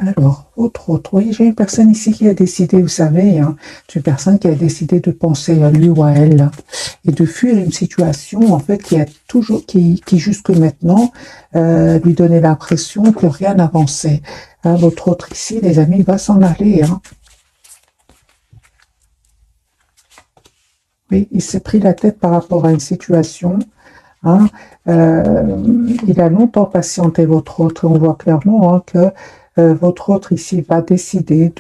Alors, autre, oui, j'ai une personne ici qui a décidé, vous savez, hein, c'est une personne qui a décidé de penser à lui ou à elle hein, et de fuir une situation, en fait, qui a toujours, qui jusque maintenant, lui donnait l'impression que rien n'avançait. Hein, votre autre ici, les amis, il va s'en aller. Hein. Oui, il s'est pris la tête par rapport à une situation. Hein. Il a longtemps patienté votre autre. On voit clairement hein, que votre autre ici va décider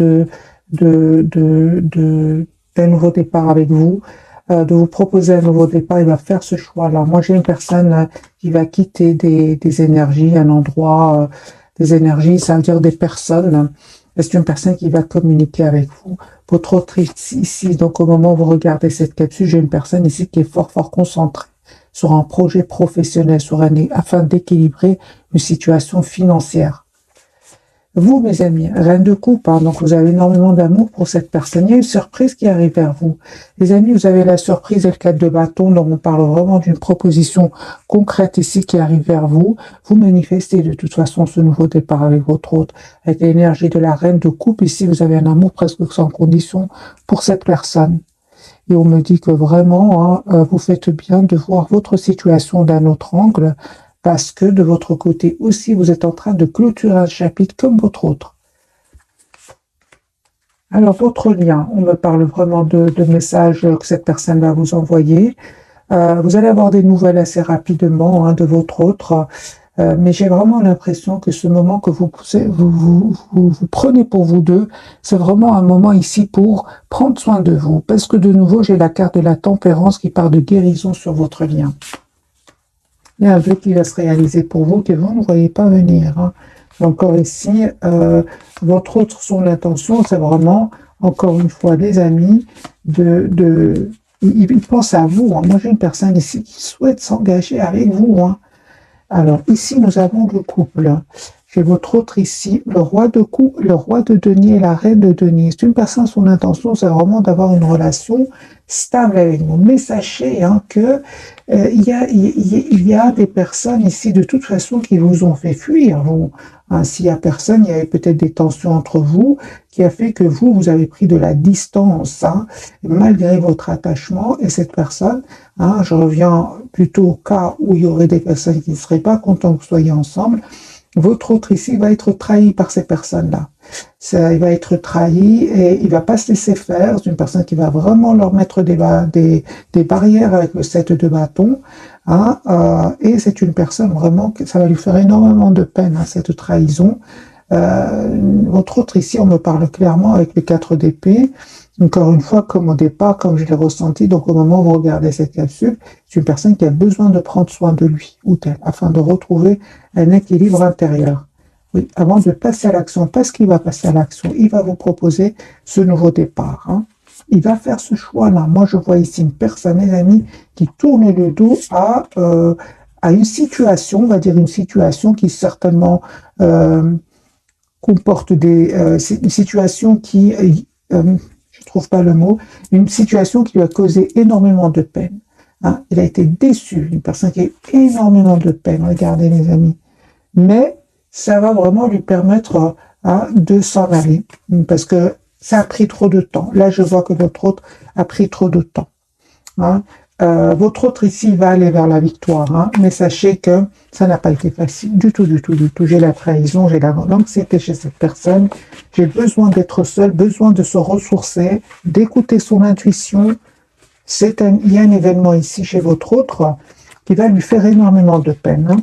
d'un nouveau départ avec vous, de vous proposer un nouveau départ. Il va faire ce choix-là. Moi, j'ai une personne qui va quitter des énergies, un endroit, des énergies, ça veut dire des personnes. C'est une personne qui va communiquer avec vous. Votre autre ici, donc au moment où vous regardez cette capsule, j'ai une personne ici qui est fort concentrée sur un projet professionnel, afin d'équilibrer une situation financière. Vous, mes amis, reine de coupe, hein, donc vous avez énormément d'amour pour cette personne. Il y a une surprise qui arrive vers vous. Les amis, vous avez la surprise et le 4 de bâton, donc on parle vraiment d'une proposition concrète ici qui arrive vers vous. Vous manifestez de toute façon ce nouveau départ avec votre hôte, avec l'énergie de la reine de coupe. Ici, vous avez un amour presque sans condition pour cette personne. Et on me dit que vraiment, hein, vous faites bien de voir votre situation d'un autre angle, parce que de votre côté aussi, vous êtes en train de clôturer un chapitre comme votre autre. Alors, votre lien, on me parle vraiment de messages que cette personne va vous envoyer. Vous allez avoir des nouvelles assez rapidement hein, de votre autre. Mais j'ai vraiment l'impression que ce moment que vous prenez pour vous deux, c'est vraiment un moment ici pour prendre soin de vous. Parce que de nouveau, j'ai la carte de la tempérance qui parle de guérison sur votre lien. Il y a un vœu qui va se réaliser pour vous que vous ne voyez pas venir. Hein. Encore ici, votre autre, son intention, c'est vraiment, encore une fois, les amis, il pense à vous. Hein. Moi, j'ai une personne ici qui souhaite s'engager avec vous. Hein. Alors, ici, nous avons le couple. J'ai votre autre ici, le roi de denier et la reine de denier. C'est une personne, son intention, c'est vraiment d'avoir une relation stable avec vous. Mais sachez hein, que il y a des personnes ici, de toute façon, qui vous ont fait fuir. Hein, s'il y a personne, il y avait peut-être des tensions entre vous qui a fait que vous avez pris de la distance, hein, malgré votre attachement. Et cette personne, hein, je reviens plutôt au cas où il y aurait des personnes qui ne seraient pas contentes que vous soyez ensemble. Votre autre ici va être trahi par ces personnes-là. Il va être trahi et il va pas se laisser faire. C'est une personne qui va vraiment leur mettre des barrières avec le 7 de bâton. Hein, et c'est une personne vraiment que ça va lui faire énormément de peine, hein, cette trahison. Votre autre ici, on me parle clairement avec les 4 d'épée. Encore une fois, comme au départ, comme je l'ai ressenti, donc au moment où vous regardez cette capsule, c'est une personne qui a besoin de prendre soin de lui ou d'elle, afin de retrouver un équilibre intérieur. Oui, avant de passer à l'action, parce qu'il va passer à l'action, il va vous proposer ce nouveau départ. Hein. Il va faire ce choix-là. Moi, je vois ici une personne, mes amis, qui tourne le dos à une situation, on va dire une situation qui certainement comporte une situation qui... je trouve pas le mot, une situation qui lui a causé énormément de peine. Hein. Il a été déçu, une personne qui a eu énormément de peine, regardez les amis. Mais ça va vraiment lui permettre de s'en aller, parce que ça a pris trop de temps. Là, je vois que votre autre a pris trop de temps. Hein. Votre autre ici va aller vers la victoire, hein, mais sachez que ça n'a pas été facile du tout. J'ai la trahison, j'ai l'anxiété chez cette personne. J'ai besoin d'être seul, besoin de se ressourcer, d'écouter son intuition. Il y a un événement ici chez votre autre qui va lui faire énormément de peine. Hein.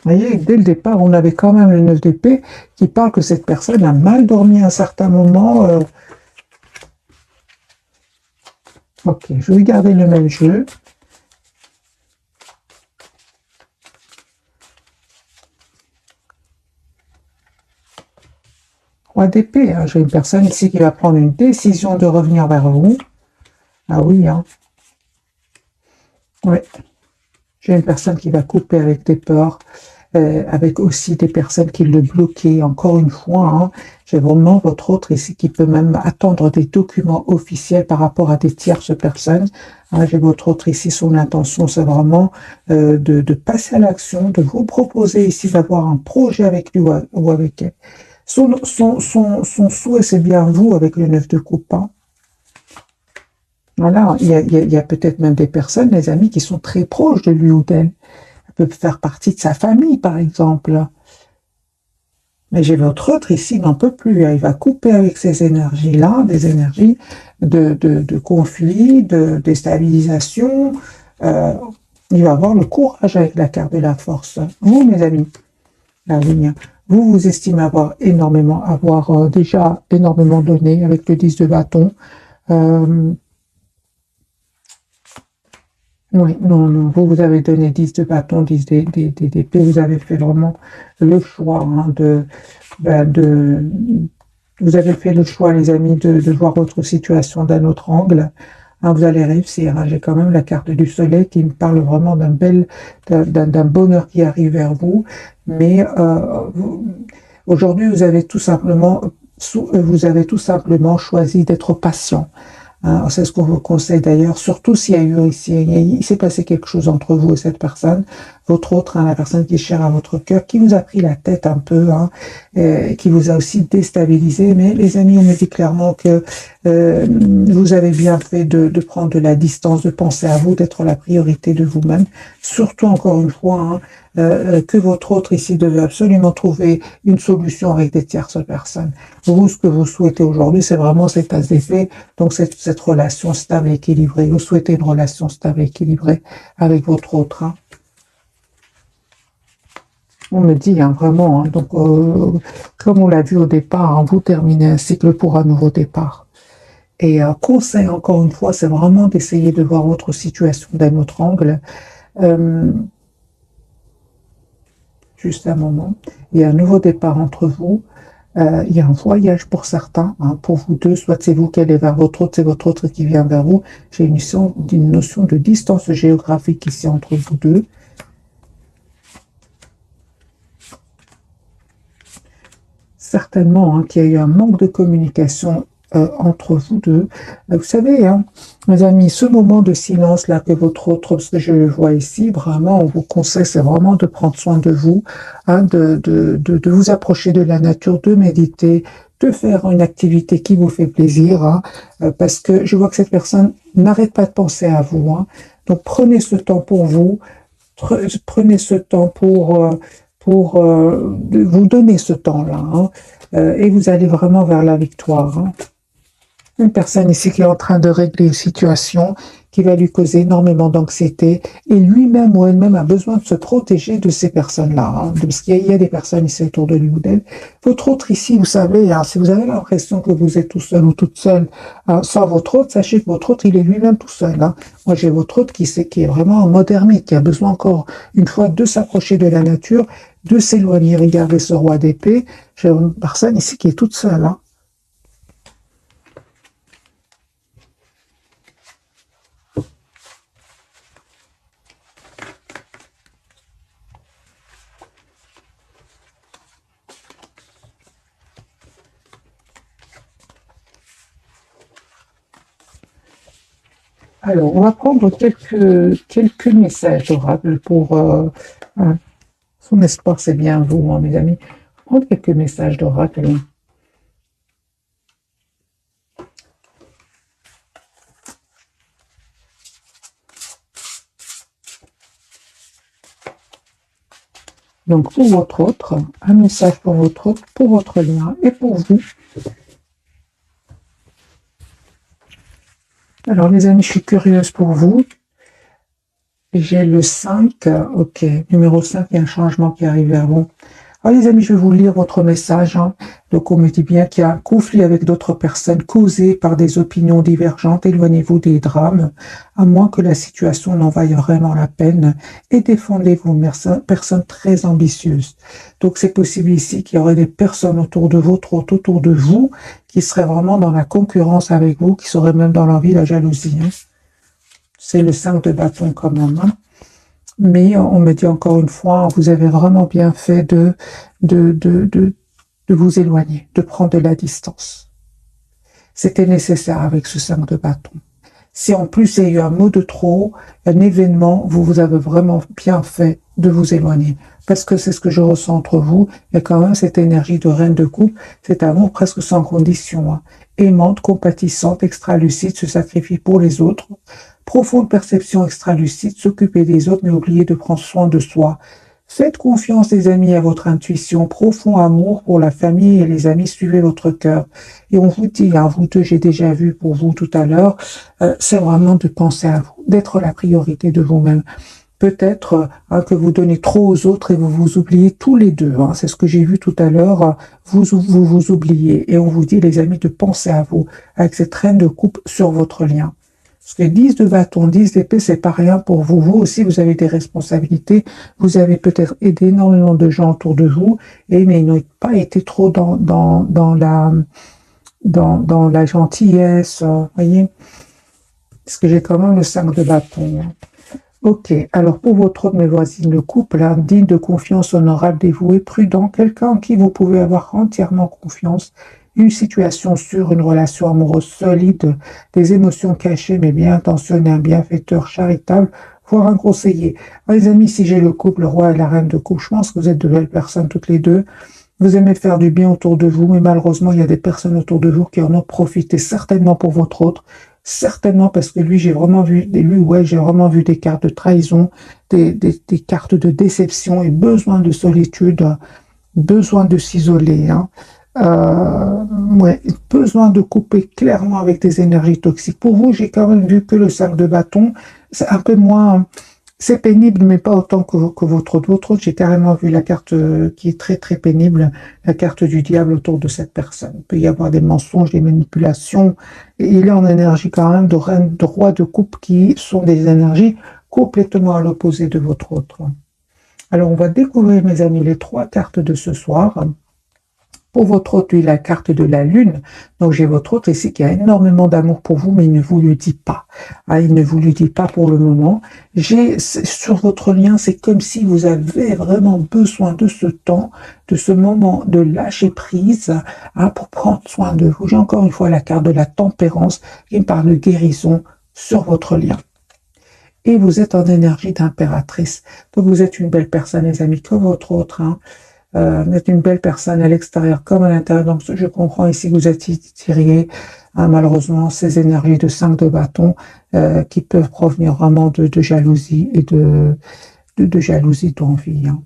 Vous voyez, dès le départ, on avait quand même le 9 d'épée qui parle que cette personne a mal dormi à un certain moment. Ok, je vais garder le même jeu. Roi d'épée, hein. J'ai une personne ici qui va prendre une décision de revenir vers vous. Ah oui, hein. Oui. J'ai une personne qui va couper avec des peurs. avec aussi des personnes qui le bloquaient. Encore une fois, hein, j'ai vraiment votre autre ici qui peut même attendre des documents officiels par rapport à des tierces personnes. Hein, j'ai votre autre ici, son intention, c'est vraiment de passer à l'action, de vous proposer ici d'avoir un projet avec lui ou avec elle. Son souhait, c'est bien vous avec le 9 de coupe. Hein. Voilà, il y a peut-être même des personnes, les amis, qui sont très proches de lui ou d'elle. Elle peut faire partie de sa famille, par exemple. Mais j'ai votre autre ici, il n'en peut plus. Hein. Il va couper avec ces énergies-là, des énergies de conflit, de déstabilisation. Euh, il va avoir le courage avec la carte de la force. Vous, mes amis, la ligne, vous estimez avoir déjà énormément donné avec le 10 de bâton. Oui, non, non, vous avez donné 10 de bâton, 10 d'épée, vous avez fait vraiment le choix hein, vous avez fait le choix, les amis, de voir votre situation d'un autre angle. Hein, vous allez réussir. Hein. J'ai quand même la carte du soleil qui me parle vraiment d'un bonheur qui arrive vers vous. Mais aujourd'hui, vous avez tout simplement choisi d'être patient. Hein, c'est ce qu'on vous conseille d'ailleurs, surtout s'il y a eu ici, il s'est passé quelque chose entre vous et cette personne, votre autre, hein, la personne qui est chère à votre cœur, qui vous a pris la tête un peu, hein, qui vous a aussi déstabilisé. Mais les amis, on me dit clairement que vous avez bien fait de prendre de la distance, de penser à vous, d'être la priorité de vous-même. Surtout encore une fois, hein, que votre autre ici devait absolument trouver une solution avec des tierces personnes. Vous, ce que vous souhaitez aujourd'hui, c'est vraiment cet as d'effet, donc cette relation stable et équilibrée. Vous souhaitez une relation stable et équilibrée avec votre autre. Hein. On me dit hein, vraiment, hein, donc comme on l'a vu au départ, hein, vous terminez un cycle pour un nouveau départ. Et conseil, encore une fois, c'est vraiment d'essayer de voir votre situation d'un autre angle. Juste un moment. Il y a un nouveau départ entre vous. Il y a un voyage pour certains, hein, pour vous deux, soit c'est vous qui allez vers votre autre, c'est votre autre qui vient vers vous. J'ai une notion de distance géographique ici entre vous deux. Certainement hein, qu'il y a eu un manque de communication entre vous deux. Vous savez, hein, mes amis, ce moment de silence là que votre autre, ce que je le vois ici, vraiment, on vous conseille, c'est vraiment de prendre soin de vous, hein, de vous approcher de la nature, de méditer, de faire une activité qui vous fait plaisir, hein, parce que je vois que cette personne n'arrête pas de penser à vous. Hein. Donc prenez ce temps pour vous, prenez ce temps pour vous donner ce temps-là, hein, et vous allez vraiment vers la victoire. Hein. Une personne ici qui est en train de régler une situation qui va lui causer énormément d'anxiété et lui-même ou elle-même a besoin de se protéger de ces personnes-là. Hein, parce qu'il y a des personnes ici autour de lui ou d'elle. Votre autre ici, vous savez, hein, si vous avez l'impression que vous êtes tout seul ou toute seule hein, sans votre autre, sachez que votre autre, il est lui-même tout seul. Hein. Moi, j'ai votre autre qui est vraiment en mode ermite, qui a besoin encore une fois de s'approcher de la nature, de s'éloigner. Regardez ce roi d'épée. J'ai une personne ici qui est toute seule. Hein. Alors, on va prendre quelques messages d'oracle pour son espoir, c'est bien vous, hein, mes amis. On va prendre quelques messages d'oracle. Donc, pour votre autre, un message pour votre autre, pour votre lien et pour vous. Alors, les amis, je suis curieuse pour vous. J'ai le 5, ok, numéro 5, il y a un changement qui arrive vers vous. Alors les amis, je vais vous lire votre message. Hein. Donc on me dit bien qu'il y a un conflit avec d'autres personnes causé par des opinions divergentes. Éloignez-vous des drames, à moins que la situation n'en vaille vraiment la peine. Et défendez-vous, personnes très ambitieuses. Donc c'est possible ici qu'il y aurait des personnes autour de vous, autour de vous, qui seraient vraiment dans la concurrence avec vous, qui seraient même dans l'envie, la jalousie. Hein. C'est le 5 de bâton quand même. Hein. Mais on me dit encore une fois, vous avez vraiment bien fait de vous éloigner, de prendre de la distance. C'était nécessaire avec ce 5 de bâton. Si en plus il y a eu un mot de trop, un événement, vous avez vraiment bien fait de vous éloigner. Parce que c'est ce que je ressens entre vous. Il y a quand même cette énergie de reine de coupe, cet amour presque sans condition, hein. Aimante, compatissante, extra-lucide, se sacrifie pour les autres. Profonde perception extra-lucide, s'occuper des autres, mais oublier de prendre soin de soi. Faites confiance, les amis, à votre intuition. Profond amour pour la famille et les amis. Suivez votre cœur. Et on vous dit, hein, vous deux, j'ai déjà vu pour vous tout à l'heure, c'est vraiment de penser à vous, d'être la priorité de vous-même. Peut-être que vous donnez trop aux autres et vous vous oubliez tous les deux. Hein, c'est ce que j'ai vu tout à l'heure. Vous oubliez. Et on vous dit, les amis, de penser à vous avec cette reine de coupe sur votre lien. Parce que 10 de bâton, 10 d'épée, c'est pas rien pour vous. Vous aussi, vous avez des responsabilités. Vous avez peut-être aidé énormément de gens autour de vous, mais ils n'ont pas été trop dans la gentillesse, voyez. Parce que j'ai quand même le 5 de bâton. Ok, alors pour votre autre, mes voisines, le couple, hein, digne de confiance, honorable, dévoué, prudent, quelqu'un en qui vous pouvez avoir entièrement confiance, une situation sûre, une relation amoureuse solide, des émotions cachées mais bien intentionnées, un bienfaiteur charitable, voire un conseiller. Alors, les amis, si j'ai le couple, le roi et la reine de coupe, je pense que vous êtes de belles personnes toutes les deux. Vous aimez faire du bien autour de vous, mais malheureusement, il y a des personnes autour de vous qui en ont profité, certainement pour votre autre, certainement parce que lui, j'ai vraiment vu des cartes de trahison, des cartes de déception et besoin de solitude, besoin de s'isoler, hein. Ouais, besoin de couper clairement avec des énergies toxiques. Pour vous, j'ai quand même vu que le 5 de bâton, c'est un peu moins, c'est pénible, mais pas autant que votre autre. Votre autre, j'ai carrément vu la carte qui est très très pénible, la carte du diable autour de cette personne. Il peut y avoir des mensonges, des manipulations, et il est en énergie quand même de reine, de roi de coupe qui sont des énergies complètement à l'opposé de votre autre. Alors, on va découvrir, mes amis, les 3 cartes de ce soir. Pour votre autre, lui, la carte de la lune. Donc, j'ai votre autre ici qui a énormément d'amour pour vous, mais il ne vous le dit pas. Ah, il ne vous le dit pas pour le moment. Sur votre lien, c'est comme si vous avez vraiment besoin de ce temps, de ce moment de lâcher prise, hein, pour prendre soin de vous. J'ai encore une fois la carte de la tempérance qui me parle de guérison sur votre lien. Et vous êtes en énergie d'impératrice. Donc, vous êtes une belle personne, les amis, comme votre autre, hein. Vous êtes une belle personne à l'extérieur comme à l'intérieur. Donc, je comprends ici que vous êtes tiré, hein, malheureusement, ces énergies de 5 de bâton qui peuvent provenir vraiment de jalousie et de jalousie, d'envie, hein.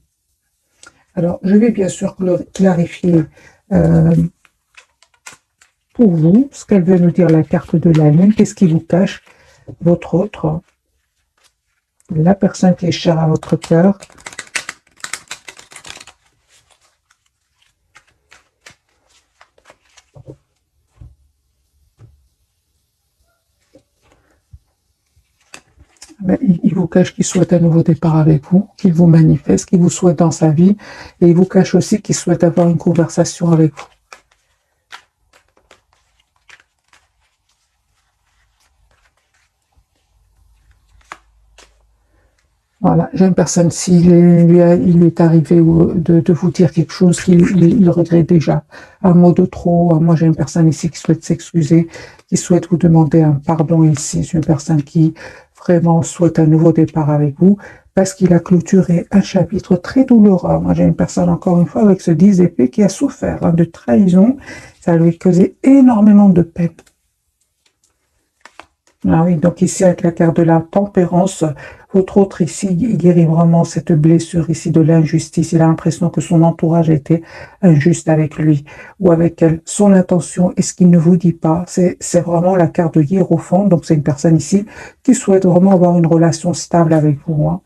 Alors, je vais bien sûr clarifier pour vous ce qu'elle veut nous dire, la carte de la lune. Qu'est-ce qui vous cache, votre autre, la personne qui est chère à votre cœur. Ben, il vous cache qu'il souhaite un nouveau départ avec vous, qu'il vous manifeste, qu'il vous souhaite dans sa vie, et il vous cache aussi qu'il souhaite avoir une conversation avec vous. Voilà, j'ai une personne, s'il lui est arrivé de vous dire quelque chose qu'il regrette déjà, un mot de trop. Moi, j'ai une personne ici qui souhaite s'excuser, qui souhaite vous demander un pardon ici. C'est une personne qui vraiment souhaite un nouveau départ avec vous parce qu'il a clôturé un chapitre très douloureux. Moi, j'ai une personne, encore une fois, avec ce 10 épées qui a souffert, hein, de trahison. Ça lui a causé énormément de peine. Ah oui, donc ici, avec la carte de la tempérance, votre autre ici, il guérit vraiment cette blessure ici de l'injustice. Il a l'impression que son entourage a été injuste avec lui ou avec elle. Son intention et ce qu'il ne vous dit pas, c'est vraiment la carte de Hiérophant. Donc, c'est une personne ici qui souhaite vraiment avoir une relation stable avec vous, hein.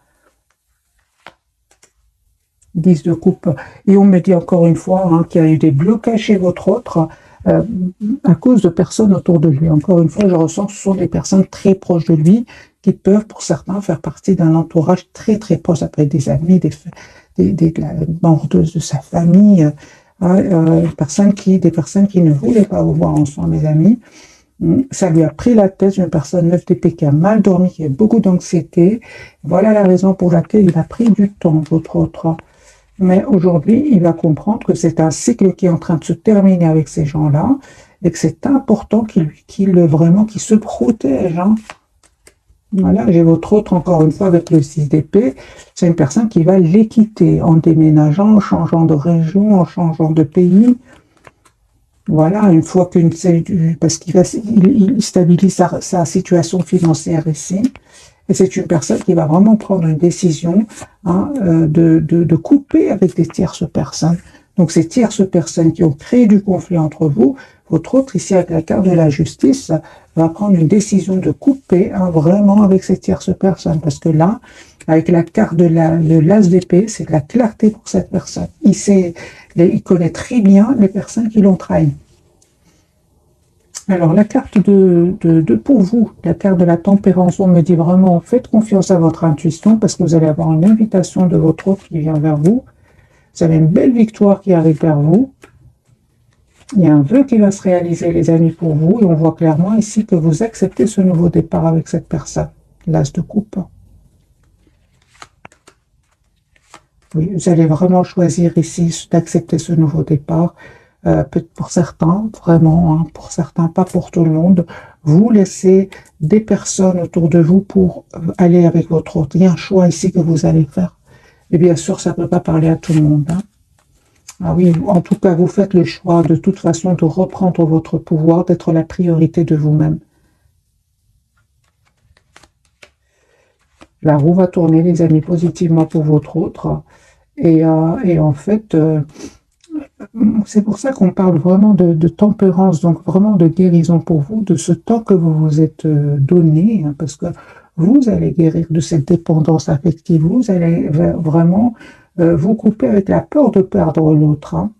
10 de coupe. Et on me dit encore une fois, hein, qu'il y a eu des blocages chez votre autre, à cause de personnes autour de lui. Encore une fois, je ressens que ce sont des personnes très proches de lui qui peuvent, pour certains, faire partie d'un entourage très très proche, après des amis, des membres de sa famille, des personnes qui ne voulaient pas vous voir ensemble, mes amis. Ça lui a pris la tête, une personne 9 d'épée qui a mal dormi, qui a beaucoup d'anxiété. Voilà la raison pour laquelle il a pris du temps, votre autre. Mais aujourd'hui, il va comprendre que c'est un cycle qui est en train de se terminer avec ces gens-là et que c'est important qu'il se protège. Hein. Voilà, j'ai votre autre encore une fois avec le 6 d'épée. C'est une personne qui va les quitter en déménageant, en changeant de région, en changeant de pays. Voilà, une fois qu'une, parce il stabilise sa situation financière ici. Et c'est une personne qui va vraiment prendre une décision hein, de couper avec des tierces personnes. Donc ces tierces personnes qui ont créé du conflit entre vous, votre autre ici avec la carte de la justice va prendre une décision de couper hein, vraiment avec ces tierces personnes. Parce que là, avec la carte de l'as d'épée, c'est de la clarté pour cette personne. Il connaît très bien les personnes qui l'ont trahi. Alors, la carte pour vous, la carte de la tempérance, on me dit vraiment, faites confiance à votre intuition parce que vous allez avoir une invitation de votre autre qui vient vers vous. Vous avez une belle victoire qui arrive vers vous. Il y a un vœu qui va se réaliser, les amis, pour vous. Et on voit clairement ici que vous acceptez ce nouveau départ avec cette personne. L'as de coupe. Oui, vous allez vraiment choisir ici d'accepter ce nouveau départ. Pour certains, vraiment, hein, pour certains, pas pour tout le monde, vous laissez des personnes autour de vous pour aller avec votre autre. Il y a un choix ici que vous allez faire. Et bien sûr, ça ne peut pas parler à tout le monde. Hein. Ah oui, en tout cas, vous faites le choix de toute façon de reprendre votre pouvoir, d'être la priorité de vous-même. La roue va tourner, les amis, positivement pour votre autre. Et en fait... c'est pour ça qu'on parle vraiment de tempérance, donc vraiment de guérison pour vous, de ce temps que vous vous êtes donné, hein, parce que vous allez guérir de cette dépendance affective, vous allez vraiment vous couper avec la peur de perdre l'autre. Hein.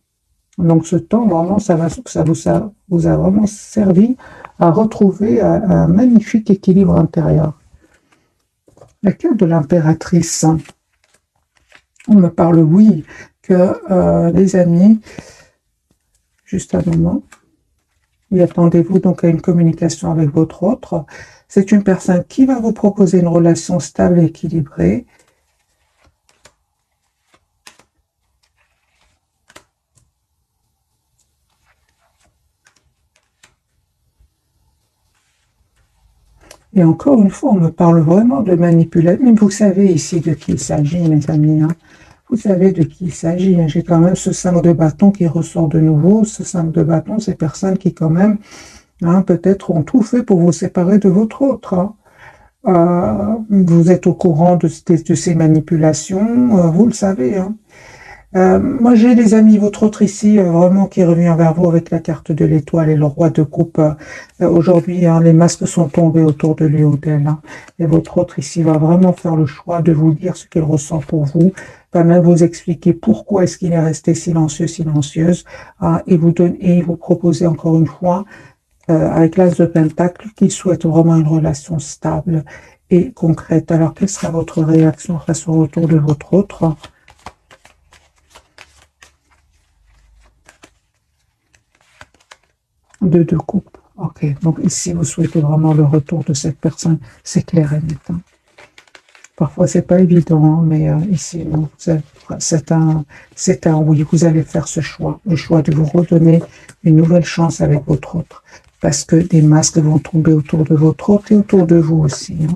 Donc ce temps, vraiment, ça vous a vraiment servi à retrouver un magnifique équilibre intérieur. La carte de l'impératrice, on me parle, oui, que les amis, juste un moment, et attendez-vous donc à une communication avec votre autre. C'est une personne qui va vous proposer une relation stable et équilibrée. Et encore une fois, on me parle vraiment de manipulation. Mais vous savez ici de qui il s'agit, mes amis. Hein. Vous savez de qui il s'agit. J'ai quand même ce 5 de bâton qui ressort de nouveau. Ce 5 de bâton, c'est personnes qui quand même, hein, peut-être ont tout fait pour vous séparer de votre autre. Hein. Vous êtes au courant de ces manipulations, vous le savez. Hein. Moi, j'ai des amis, votre autre ici, vraiment qui revient vers vous avec la carte de l'étoile et le roi de coupe. Aujourd'hui, hein, les masques sont tombés autour de lui ou d'elle. Hein, et votre autre ici va vraiment faire le choix de vous dire ce qu'il ressent pour vous, va même vous expliquer pourquoi est-ce qu'il est resté silencieux, silencieuse, hein, et vous proposer encore une fois, avec l'as de pentacle, qu'il souhaite vraiment une relation stable et concrète. Alors, quelle sera votre réaction face au retour de votre autre? De deux coupes. Ok, donc ici, vous souhaitez vraiment le retour de cette personne. C'est clair et net. Hein. Parfois, c'est pas évident, hein, mais ici, c'est un oui. Vous allez faire ce choix, le choix de vous redonner une nouvelle chance avec votre autre. Parce que des masques vont tomber autour de votre autre et autour de vous aussi. Hein.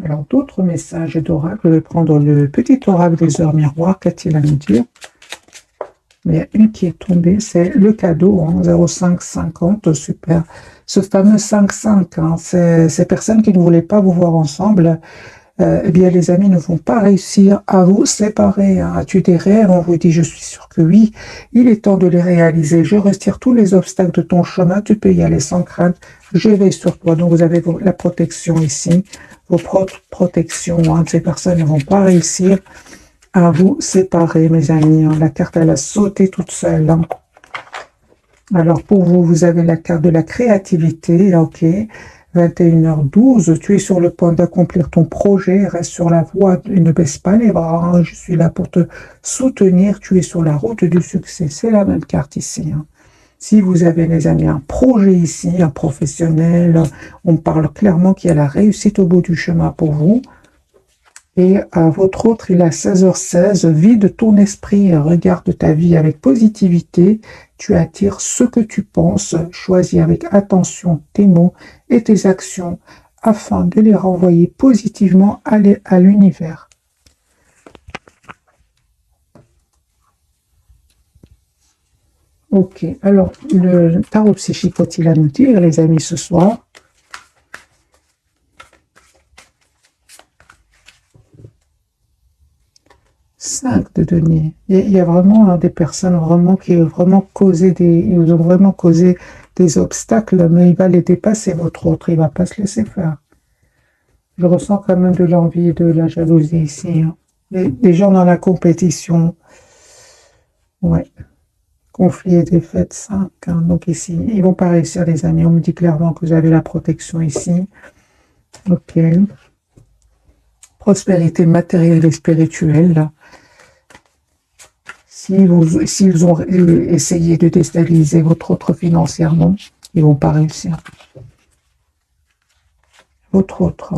Alors, d'autres messages d'oracle. Je vais prendre le petit oracle des heures miroirs. Qu'a-t-il à nous dire? Il y a une qui est tombée, c'est le cadeau, hein, 0550, super. Ce fameux 5-5, hein, ces personnes qui ne voulaient pas vous voir ensemble, eh bien, les amis ne vont pas réussir à vous séparer. Hein. As-tu des rêves? On vous dit, je suis sûr que oui. Il est temps de les réaliser. Je retire tous les obstacles de ton chemin. Tu peux y aller sans crainte. Je veille sur toi. Donc, vous avez la protection ici. Vos propres protections. Hein. Ces personnes ne vont pas réussir à vous séparer, mes amis. Hein. La carte, elle a sauté toute seule. Hein. Alors, pour vous, vous avez la carte de la créativité. Ok. 21h12, tu es sur le point d'accomplir ton projet, reste sur la voie et ne baisse pas les bras, hein. Je suis là pour te soutenir, tu es sur la route du succès. C'est la même carte ici, hein. Si vous avez, les amis, un projet ici, un professionnel, on parle clairement qu'il y a la réussite au bout du chemin pour vous. Et votre autre, il a 16h16, vide ton esprit, regarde ta vie avec positivité, tu attires ce que tu penses, choisis avec attention tes mots et tes actions afin de les renvoyer positivement à l'univers. Ok, alors le tarot psychique, faut-il à nous dire, les amis, ce soir? Cinq de denier. Il y a vraiment des personnes vraiment qui ont vraiment causé ils ont vraiment causé des obstacles, mais il va les dépasser, votre autre, il va pas se laisser faire. Je ressens quand même de l'envie et de la jalousie ici, hein. Les gens dans la compétition, ouais. Conflit et défaite, 5. Hein. Donc ici, ils vont pas réussir, les amis. On me dit clairement que vous avez la protection ici. Ok. Prospérité matérielle et spirituelle. S'ils ont essayé de déstabiliser votre autre financièrement, ils vont pas réussir. Votre autre,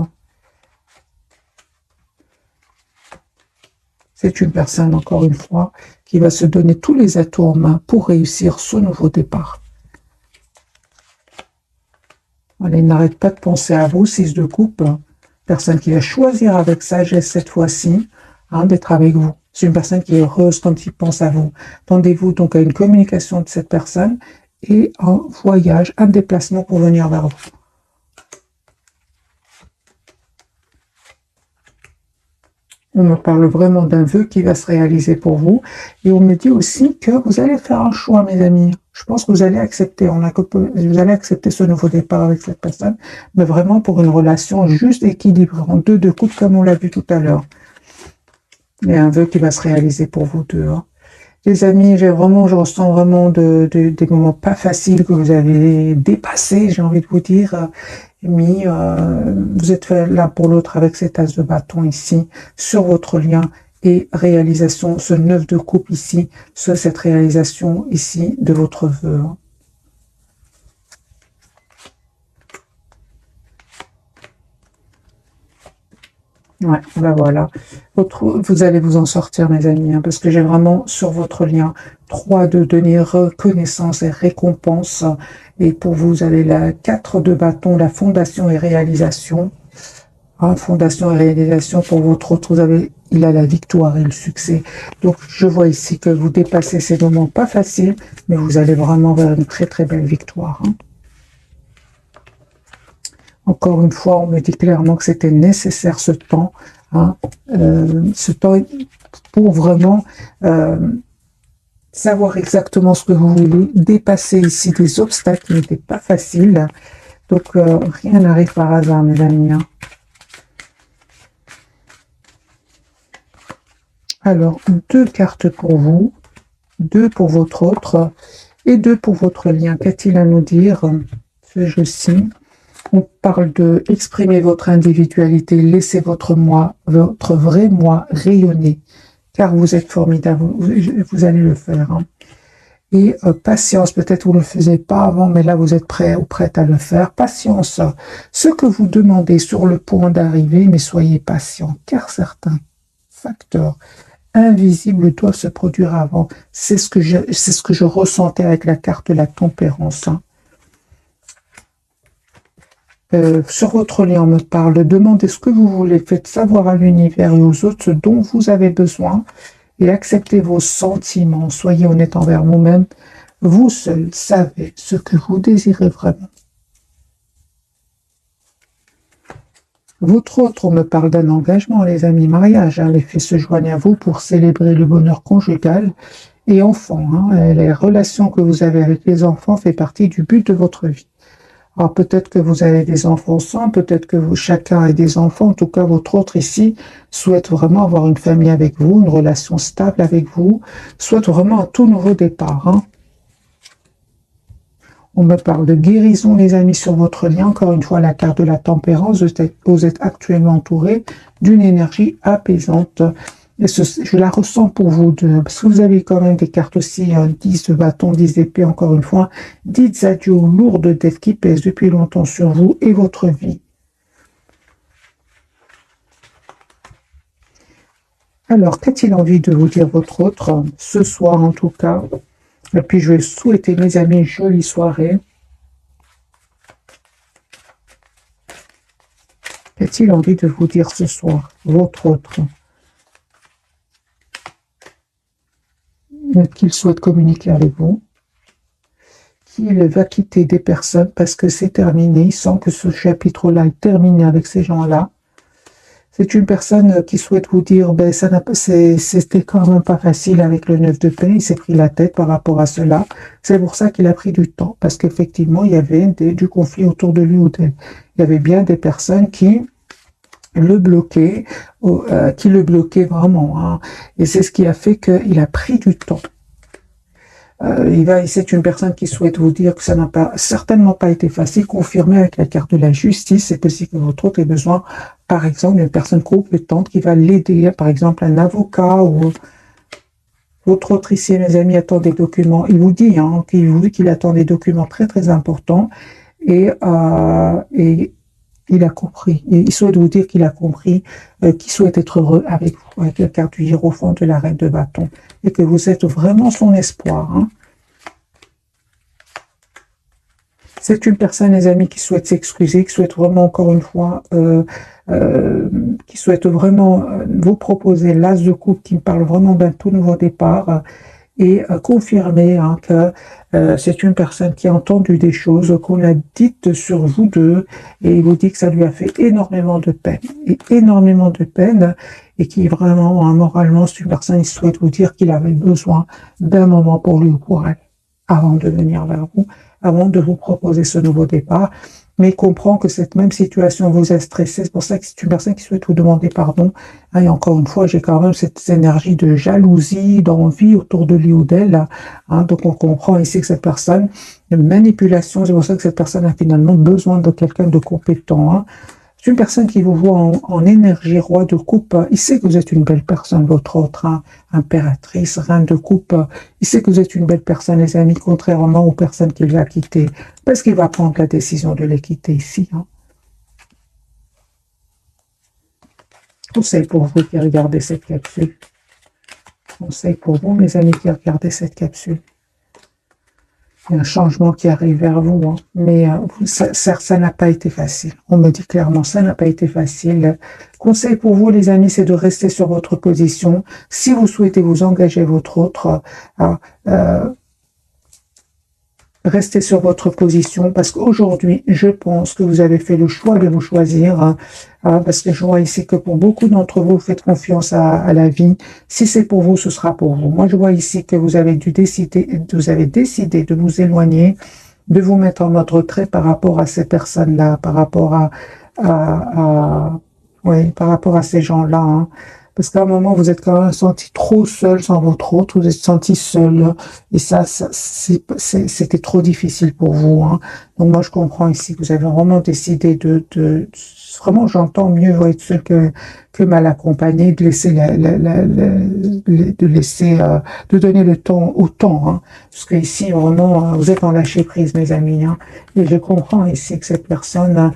c'est une personne, encore une fois, qui va se donner tous les atouts en main pour réussir ce nouveau départ. Voilà, il n'arrête pas de penser à vous, 6 de coupe. Personne qui va choisir avec sagesse cette fois-ci, hein, d'être avec vous. C'est une personne qui est heureuse quand il pense à vous. Tendez-vous donc à une communication de cette personne et un voyage, un déplacement pour venir vers vous. On me parle vraiment d'un vœu qui va se réaliser pour vous. Et on me dit aussi que vous allez faire un choix, mes amis. Je pense que vous allez accepter. Vous allez accepter ce nouveau départ avec cette personne, mais vraiment pour une relation juste équilibrée, en 2 de coupe, comme on l'a vu tout à l'heure. Il y a un vœu qui va se réaliser pour vous deux, hein. Les amis, je ressens vraiment des moments pas faciles que vous avez dépassés, j'ai envie de vous dire. Mais vous êtes l'un pour l'autre avec cet as de bâton ici, sur votre lien et réalisation, ce 9 de coupe ici, sur cette réalisation ici de votre vœu. Ouais, ben voilà. Vous allez vous en sortir, mes amis, hein, parce que j'ai vraiment sur votre lien 3 de denier, reconnaissance et récompense. Et pour vous, vous avez la 4 de bâton, la fondation et réalisation. Hein, fondation et réalisation pour votre autre, il a la victoire et le succès. Donc, je vois ici que vous dépassez ces moments pas faciles, mais vous allez vraiment vers une très très belle victoire, hein. Encore une fois, on me dit clairement que c'était nécessaire ce temps, hein, ce temps pour vraiment savoir exactement ce que vous voulez, dépasser ici des obstacles qui n'étaient pas faciles. Donc, rien n'arrive par hasard, mes amis, hein. Alors, 2 cartes pour vous, 2 pour votre autre et 2 pour votre lien. Qu'a-t-il à nous dire, ce jeu-ci? On parle de exprimer votre individualité, laissez votre vrai moi rayonner, car vous êtes formidable, vous allez le faire, hein. Et patience, peut-être vous ne le faisiez pas avant, mais là vous êtes prêt ou prête à le faire. Patience, ce que vous demandez sur le point d'arriver, mais soyez patient, car certains facteurs invisibles doivent se produire avant. C'est ce que je ressentais avec la carte de la tempérance, hein. Sur votre lien, on me parle, demandez ce que vous voulez, faites savoir à l'univers et aux autres ce dont vous avez besoin et acceptez vos sentiments, soyez honnête envers vous-même, vous seul savez ce que vous désirez vraiment. Votre autre, on me parle d'un engagement, les amis, mariage, hein, les faits se joignent à vous pour célébrer le bonheur conjugal et enfant, hein, les relations que vous avez avec les enfants fait partie du but de votre vie. Alors peut-être que vous avez des enfants ensemble, peut-être que chacun a des enfants, en tout cas votre autre ici souhaite vraiment avoir une famille avec vous, une relation stable avec vous, souhaite vraiment un tout nouveau départ, hein. On me parle de guérison, les amis, sur votre lien. Encore une fois, la carte de la tempérance. Vous êtes actuellement entouré d'une énergie apaisante. Et je la ressens pour vous deux, parce que vous avez quand même des cartes aussi, 10 de bâton, 10 d'épée, encore une fois. Dites adieu aux lourdes dettes qui pèsent depuis longtemps sur vous et votre vie. Alors, qu'a-t-il envie de vous dire votre autre, ce soir en tout cas? Et puis, je vais souhaiter, mes amis, une jolie soirée. Qu'a-t-il envie de vous dire ce soir, votre autre? Qu'il souhaite communiquer avec vous, qu'il va quitter des personnes parce que c'est terminé, il sent que ce chapitre-là est terminé avec ces gens-là. C'est une personne qui souhaite vous dire, ben, c'était quand même pas facile avec le 9 de paix, il s'est pris la tête par rapport à cela. C'est pour ça qu'il a pris du temps, parce qu'effectivement, il y avait du conflit autour de lui ou d'elle. Il y avait bien des personnes qui le bloquaient vraiment, hein. Et c'est ce qui a fait qu'il a pris du temps. C'est une personne qui souhaite vous dire que ça n'a certainement pas été facile, confirmé avec la carte de la justice. C'est possible que votre autre ait besoin, par exemple, d'une personne compétente qui va l'aider, par exemple un avocat ou votre autre ici, mes amis, attend des documents. Il vous dit qu'il attend des documents très très importants et il a compris. Et il souhaite vous dire qu'il a compris, qu'il souhaite être heureux avec vous, avec la carte du hiérophant de la reine de bâton, et que vous êtes vraiment son espoir, hein. C'est une personne, les amis, qui souhaite s'excuser, qui souhaite vraiment, encore une fois, qui souhaite vraiment vous proposer l'as de coupe, qui me parle vraiment d'un tout nouveau départ, et confirmer, hein, que c'est une personne qui a entendu des choses qu'on a dites sur vous deux, et il vous dit que ça lui a fait énormément de peine, et qui vraiment, hein, moralement, c'est une personne qui souhaite vous dire qu'il avait besoin d'un moment pour lui ou pour elle, avant de venir vers vous, avant de vous proposer ce nouveau départ, mais il comprend que cette même situation vous a stressé. C'est pour ça que c'est une personne qui souhaite vous demander pardon. Et encore une fois, j'ai quand même cette énergie de jalousie, d'envie autour de lui ou d'elle, hein. Donc on comprend ici que cette personne, de manipulation, c'est pour ça que cette personne a finalement besoin de quelqu'un de compétent, hein. C'est une personne qui vous voit en énergie, roi de coupe. Il sait que vous êtes une belle personne, votre autre, hein, impératrice, reine de coupe. Il sait que vous êtes une belle personne, les amis, contrairement aux personnes qu'il va quitter. Parce qu'il va prendre la décision de les quitter ici, hein. Conseil pour vous qui regardez cette capsule. Conseil pour vous, mes amis, qui regardez cette capsule. Il y a un changement qui arrive vers vous, hein. Mais ça n'a pas été facile. On me dit clairement, ça n'a pas été facile. Conseil pour vous, les amis, c'est de rester sur votre position. Si vous souhaitez vous engager votre autre, restez sur votre position, parce qu'aujourd'hui, je pense que vous avez fait le choix de vous choisir, hein, parce que je vois ici que pour beaucoup d'entre vous, vous faites confiance à la vie. Si c'est pour vous, ce sera pour vous. Moi, je vois ici que vous avez décidé de vous éloigner, de vous mettre en mode retrait par rapport à ces personnes-là, par rapport par rapport à ces gens-là, hein. Parce qu'à un moment, vous êtes quand même senti trop seul sans votre autre, vous êtes senti seul, et c'était trop difficile pour vous, hein. Donc moi, je comprends ici que vous avez vraiment décidé vraiment, j'entends mieux être seul que mal accompagné, de laisser de donner le temps au temps, hein. Parce que ici, vraiment, vous êtes en lâcher prise, mes amis, hein. Et je comprends ici que cette personne,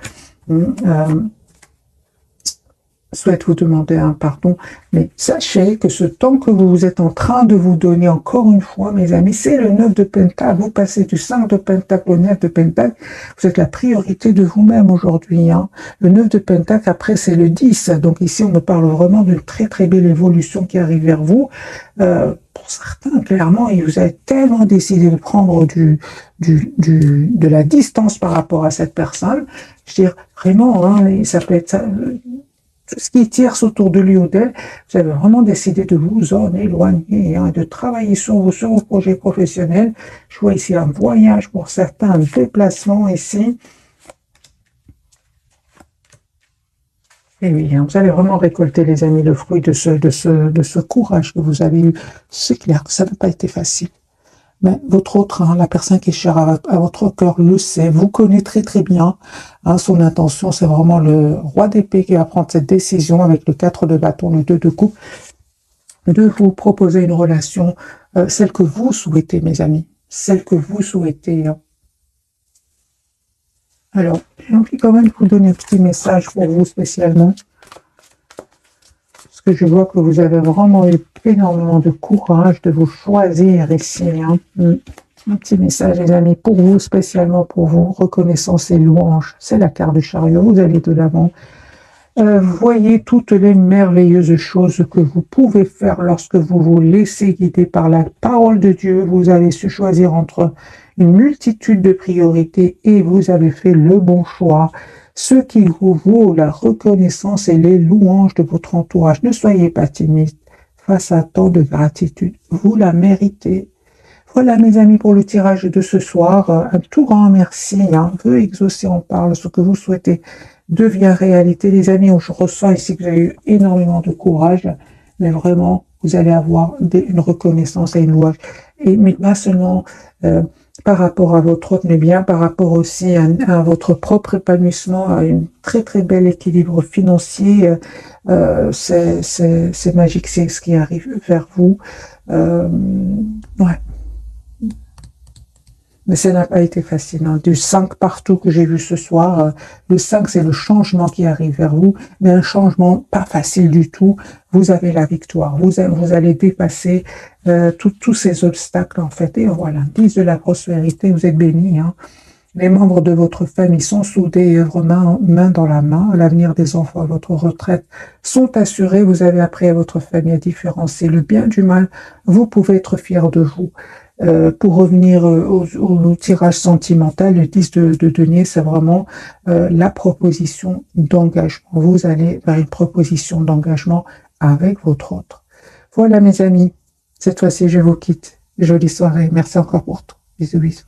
souhaite vous demander un pardon, mais sachez que ce temps que vous êtes en train de vous donner, encore une fois, mes amis, c'est le 9 de Pentacle. Vous passez du 5 de Pentacle au 9 de Pentacle. Vous êtes la priorité de vous-même aujourd'hui, hein. Le 9 de Pentacle, après, c'est le 10. Donc ici, on me parle vraiment d'une très très belle évolution qui arrive vers vous. Pour certains, clairement, vous avez tellement décidé de prendre de la distance par rapport à cette personne. Je veux dire, vraiment, hein, ça peut être ça, tout ce qui tierce autour de lui ou d'elle, vous avez vraiment décidé de vous en éloigner, hein, de travailler sur vos projets professionnels. Je vois ici un voyage pour certains, un déplacement ici. Et oui, hein, vous allez vraiment récolter, les amis, le fruit de ce courage que vous avez eu. C'est clair que ça n'a pas été facile. Mais votre autre, hein, la personne qui est chère à votre cœur le sait, vous connaît très très bien. Hein, son intention, c'est vraiment le roi d'épée qui va prendre cette décision avec le 4 de bâton, le 2 de coupe, de vous proposer une relation, celle que vous souhaitez, mes amis, celle que vous souhaitez. Hein. Alors, j'ai envie quand même de vous donner un petit message pour vous spécialement. Parce que je vois que vous avez vraiment eu énormément de courage de vous choisir ici. Hein. Un petit message, les amis, pour vous, spécialement pour vous. Reconnaissance et louange. C'est la carte du chariot. Vous allez de l'avant. Voyez toutes les merveilleuses choses que vous pouvez faire lorsque vous vous laissez guider par la parole de Dieu. Vous avez su choisir entre une multitude de priorités et vous avez fait le bon choix. Ce qui vous vaut la reconnaissance et les louanges de votre entourage. Ne soyez pas timide face à tant de gratitude. Vous la méritez. Voilà, mes amis, pour le tirage de ce soir. Un tout grand merci. Hein. Vœux exaucés, on parle. Ce que vous souhaitez devient réalité. Les amis, je ressens ici que vous avez eu énormément de courage, mais vraiment, vous allez avoir une reconnaissance et une louange. Et mais pas seulement par rapport à votre autre, mais bien par rapport aussi à votre propre épanouissement, à un très très bel équilibre financier. C'est magique, c'est ce qui arrive vers vous. Ouais. Mais ça n'a pas été facile. Hein. Du 5 partout que j'ai vu ce soir, le 5, c'est le changement qui arrive vers vous, mais un changement pas facile du tout. Vous avez la victoire. Vous allez dépasser tous ces obstacles, en fait. Et voilà, 10 de la prospérité, vous êtes bénis. Hein. Les membres de votre famille sont soudés et œuvrent main dans la main. L'avenir des enfants à votre retraite sont assurés. Vous avez appris à votre famille à différencier le bien du mal. Vous pouvez être fiers de vous. Pour revenir au tirage sentimental, le 10 de denier, c'est vraiment la proposition d'engagement. Vous allez vers une proposition d'engagement avec votre autre. Voilà, mes amis. Cette fois-ci, je vous quitte. Jolie soirée. Merci encore pour tout. Bisous, bisous.